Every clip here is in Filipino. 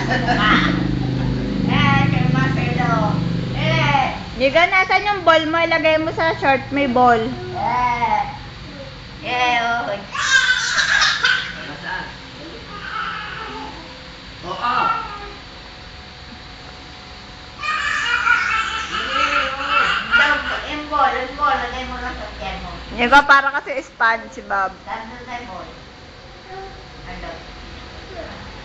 Kay Marcelo. Niga, nasan yung ball mo? Ilagay mo sa short, may ball. Oh. Nasaan? Oo. Yung ball, lagay mo lang sa tiyan mo. Niga, para kasi sponge si Bob. Nandun na yung ball. Nandun.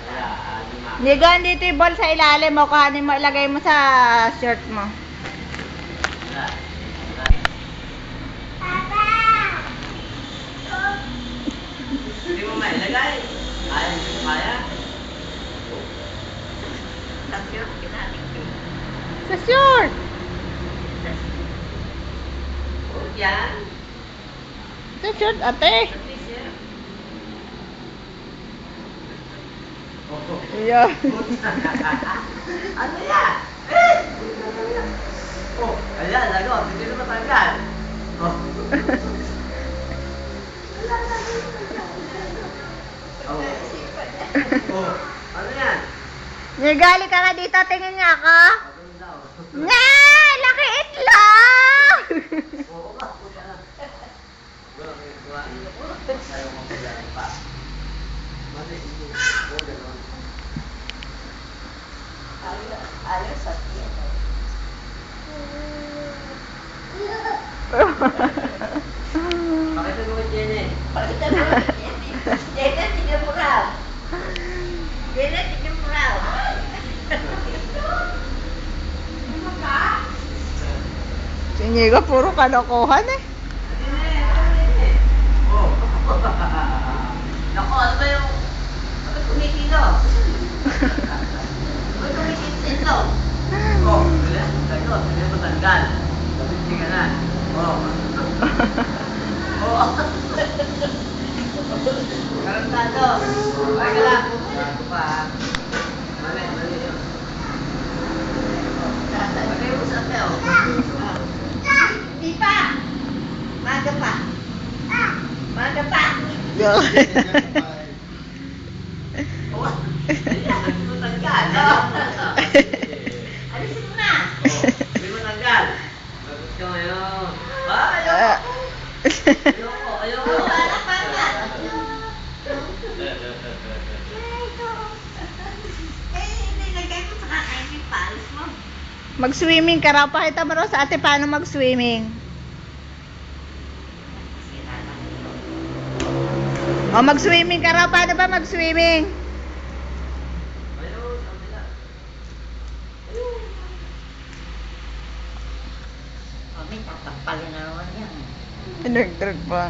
Wala, lima. Niga, dito yung ball sa ilalim mo. Kuhanin mo, ilagay mo sa shirt mo. Wala. Wala. Hindi mo mailagay. Kaya, hindi mo kaya. Sabi ko, kinating ko. Sa shirt! Huwag yan. Sa shirt, ate. Sabi siya. Yeah. Ano yan? Oh, ayan, lagot. Hindi na matanggal. Oh. Oh, ano yan? Nigali ka nga dito, tingin niya ako. Ano daw? Nay! Laki itlog! Oo nga, puta na. Wala, ayaw mo pala pa. Mali, hindi. Oo, gano'n. Ayaw sa tiyan. Pakita mo kay Jenny. Pakita mo. Jenna, tignan mo raw. Jenna, tignan mo raw. Si Niga, puro kalokohan eh. Oh. Naku, ano ba yung... Bakit kumitilo? Bakit kumitilo? Oh, wala. Gagot, hindi mo tanggal. Sabit ka na. Oh. Oh. Karantado. Okay ka lang. Bago pa ha. Mali, mali yun. Lagay mo sa atin, oh. Di pa. Maga pa. Maga pa. Oh. Ayan, hindi mo tanggal. Alisin mo na. Oh, hindi mo tanggal. Bagot ka ngayon. Ah, ayoko. Ayoko, ayoko. Para pa nga. Nilagay ko sa kakainin pa. Alis mo. Mag-swimming ka raw. Pakita mo raw sa ate paano mag-swimming. O, mag-swimming ka raw. Paano ba mag-swimming? Ayun, sabi na. Mami, tatampalin na naman yan. Pinag-drag pa.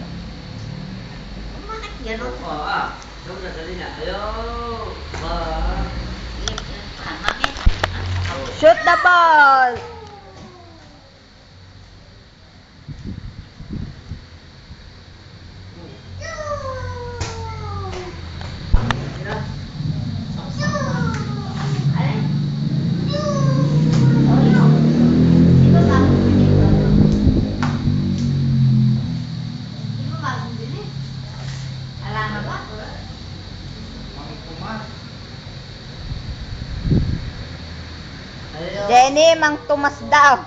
Bakit gano'n? Oh, Doon na, dali na. Ayun. Mami, Shoot the ball! alin? Oh, yun. Di ba bagong bili ko? Di ba bagong bili? Ala na ba? Ayun. Jenny, Mang Tomas daw.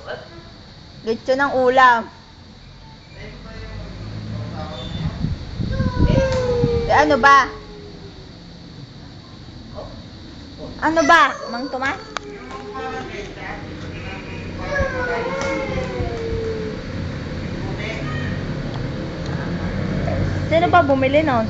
What? Lechon ng ulam. Ano ba? Ano ba, Mang Tomas? Sino ba bumili nun?